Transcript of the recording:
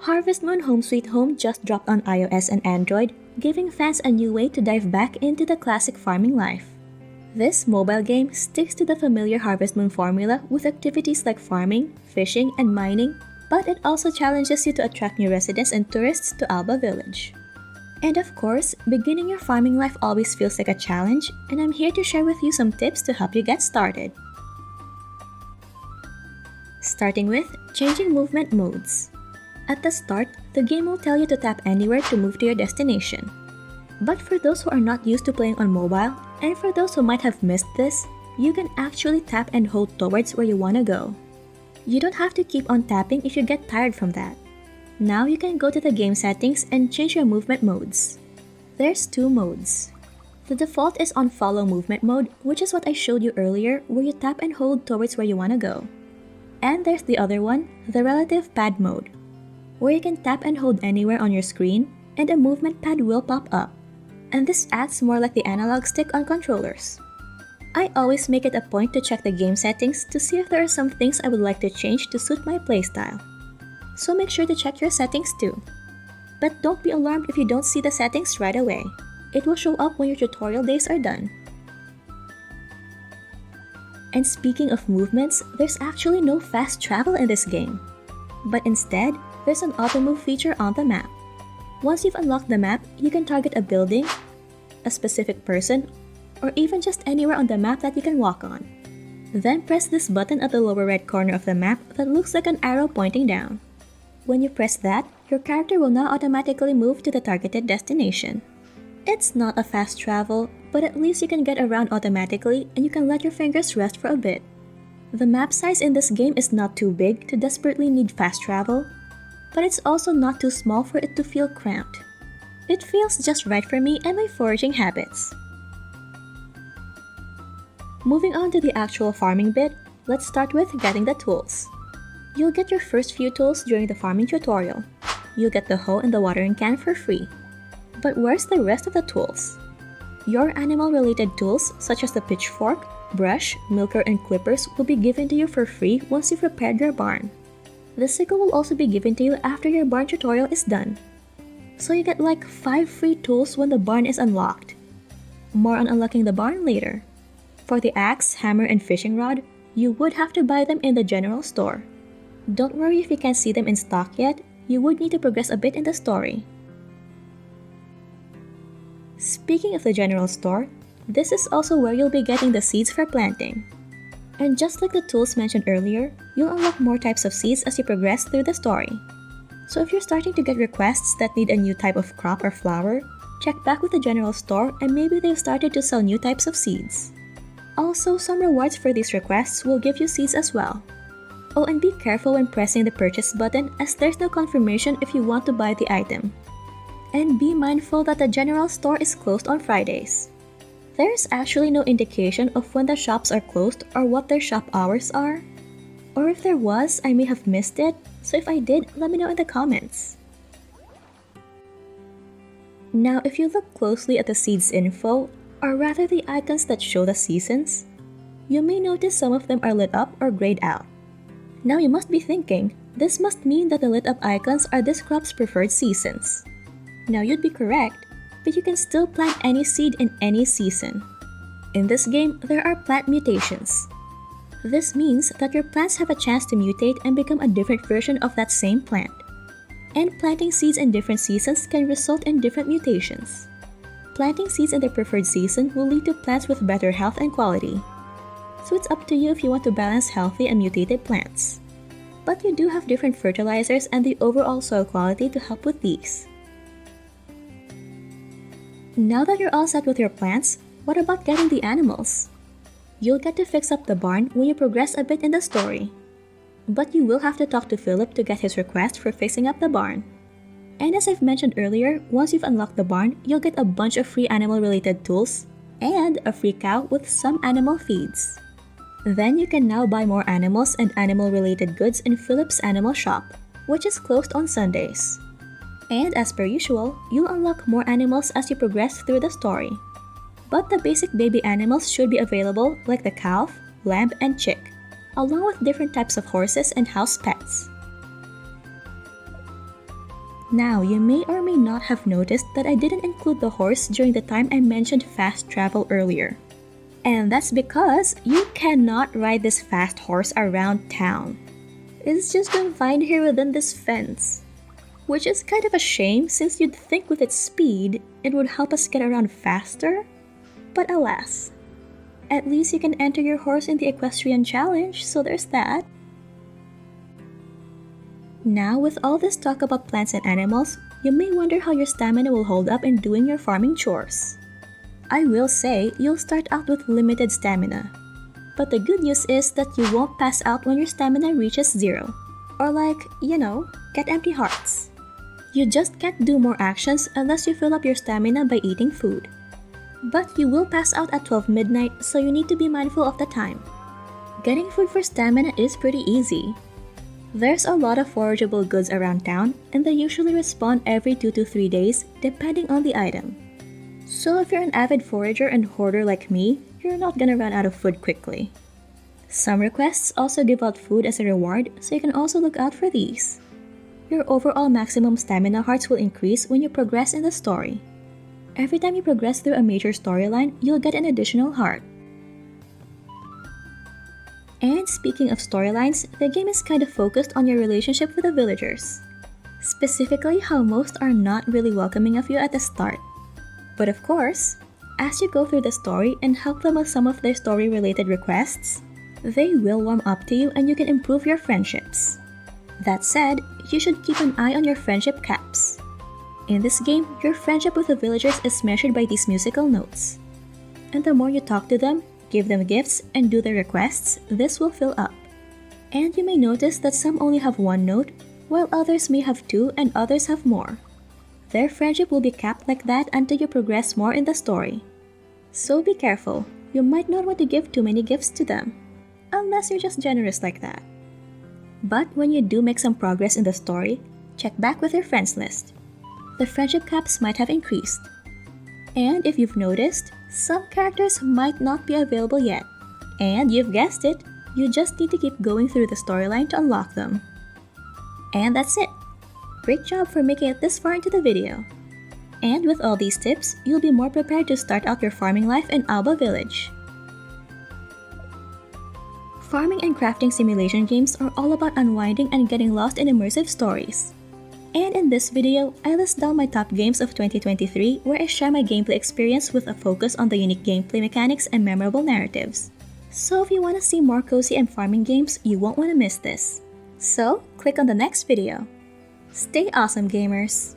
Harvest Moon Home Sweet Home just dropped on iOS and Android, giving fans a new way to dive back into the classic farming life. This mobile game sticks to the familiar Harvest Moon formula with activities like farming, fishing, and mining, but it also challenges you to attract new residents and tourists to Alba Village. And of course, beginning your farming life always feels like a challenge, and I'm here to share with you some tips to help you get started. Starting with changing movement modes. At the start, the game will tell you to tap anywhere to move to your destination. But for those who are not used to playing on mobile, and for those who might have missed this, you can actually tap and hold towards where you want to go. You don't have to keep on tapping if you get tired from that. Now you can go to the game settings and change your movement modes. There's two modes. The default is on follow movement mode, which is what I showed you earlier, where you tap and hold towards where you want to go. And there's the other one, the relative pad mode, where you can tap and hold anywhere on your screen, and a movement pad will pop up. And this acts more like the analog stick on controllers. I always make it a point to check the game settings to see if there are some things I would like to change to suit my playstyle. So make sure to check your settings too. But don't be alarmed if you don't see the settings right away. It will show up when your tutorial days are done. And speaking of movements, there's actually no fast travel in this game. But instead, there's an auto-move feature on the map. Once you've unlocked the map, you can target a building, a specific person, or even just anywhere on the map that you can walk on. Then press this button at the lower right corner of the map that looks like an arrow pointing down. When you press that, your character will now automatically move to the targeted destination. It's not a fast travel, but at least you can get around automatically and you can let your fingers rest for a bit. The map size in this game is not too big to desperately need fast travel, but it's also not too small for it to feel cramped. It feels just right for me and my foraging habits. Moving on to the actual farming bit, let's start with getting the tools. You'll get your first few tools during the farming tutorial. You'll get the hoe and the watering can for free. But where's the rest of the tools? Your animal-related tools, such as the pitchfork, brush, milker, and clippers, will be given to you for free once you've repaired your barn. The sickle will also be given to you after your barn tutorial is done. So you get like 5 free tools when the barn is unlocked. More on unlocking the barn later. For the axe, hammer, and fishing rod, you would have to buy them in the general store. Don't worry if you can't see them in stock yet, you would need to progress a bit in the story. Speaking of the general store, this is also where you'll be getting the seeds for planting. And just like the tools mentioned earlier, you'll unlock more types of seeds as you progress through the story. So if you're starting to get requests that need a new type of crop or flower, check back with the general store and maybe they've started to sell new types of seeds. Also, some rewards for these requests will give you seeds as well. Oh, and be careful when pressing the purchase button as there's no confirmation if you want to buy the item. And be mindful that the general store is closed on Fridays. There is actually no indication of when the shops are closed or what their shop hours are. Or if there was, I may have missed it, so if I did, let me know in the comments. Now, if you look closely at the seeds info, or rather the icons that show the seasons, you may notice some of them are lit up or grayed out. Now you must be thinking, this must mean that the lit up icons are this crop's preferred seasons. Now you'd be correct, but you can still plant any seed in any season. In this game, there are plant mutations. This means that your plants have a chance to mutate and become a different version of that same plant. And planting seeds in different seasons can result in different mutations. Planting seeds in their preferred season will lead to plants with better health and quality. So it's up to you if you want to balance healthy and mutated plants. But you do have different fertilizers and the overall soil quality to help with these. Now that you're all set with your plants, what about getting the animals? You'll get to fix up the barn when you progress a bit in the story. But you will have to talk to Philip to get his request for fixing up the barn. And as I've mentioned earlier, once you've unlocked the barn, you'll get a bunch of free animal-related tools and a free cow with some animal feeds. Then you can now buy more animals and animal-related goods in Philip's Animal Shop, which is closed on Sundays. And as per usual, you'll unlock more animals as you progress through the story. But the basic baby animals should be available like the calf, lamb, and chick, along with different types of horses and house pets. Now, you may or may not have noticed that I didn't include the horse during the time I mentioned fast travel earlier. And that's because you cannot ride this fast horse around town. It's just confined here within this fence. Which is kind of a shame since you'd think with its speed, it would help us get around faster. But alas, at least you can enter your horse in the equestrian challenge, so there's that. Now, with all this talk about plants and animals, you may wonder how your stamina will hold up in doing your farming chores. I will say, you'll start out with limited stamina. But the good news is that you won't pass out when your stamina reaches 0. Or get empty hearts. You just can't do more actions unless you fill up your stamina by eating food. But you will pass out at 12 midnight, so you need to be mindful of the time. Getting food for stamina is pretty easy. There's a lot of forageable goods around town, and they usually respawn every 2 to 3 days, depending on the item. So if you're an avid forager and hoarder like me, you're not gonna run out of food quickly. Some requests also give out food as a reward, so you can also look out for these. Your overall maximum stamina hearts will increase when you progress in the story. Every time you progress through a major storyline, you'll get an additional heart. And speaking of storylines, the game is kind of focused on your relationship with the villagers. Specifically, how most are not really welcoming of you at the start. But of course, as you go through the story and help them with some of their story-related requests, they will warm up to you and you can improve your friendships. That said, you should keep an eye on your friendship caps. In this game, your friendship with the villagers is measured by these musical notes. And the more you talk to them, give them gifts, and do their requests, this will fill up. And you may notice that some only have 1 note, while others may have 2 and others have more. Their friendship will be capped like that until you progress more in the story. So be careful, you might not want to give too many gifts to them, unless you're just generous like that. But when you do make some progress in the story, check back with your friends list. The friendship caps might have increased. And if you've noticed, some characters might not be available yet. And you've guessed it, you just need to keep going through the storyline to unlock them. And that's it. Great job for making it this far into the video. And with all these tips, you'll be more prepared to start out your farming life in Alba Village. Farming and crafting simulation games are all about unwinding and getting lost in immersive stories. And in this video, I list down my top games of 2023 where I share my gameplay experience with a focus on the unique gameplay mechanics and memorable narratives. So if you want to see more cozy and farming games, you won't want to miss this. So, click on the next video. Stay awesome, gamers!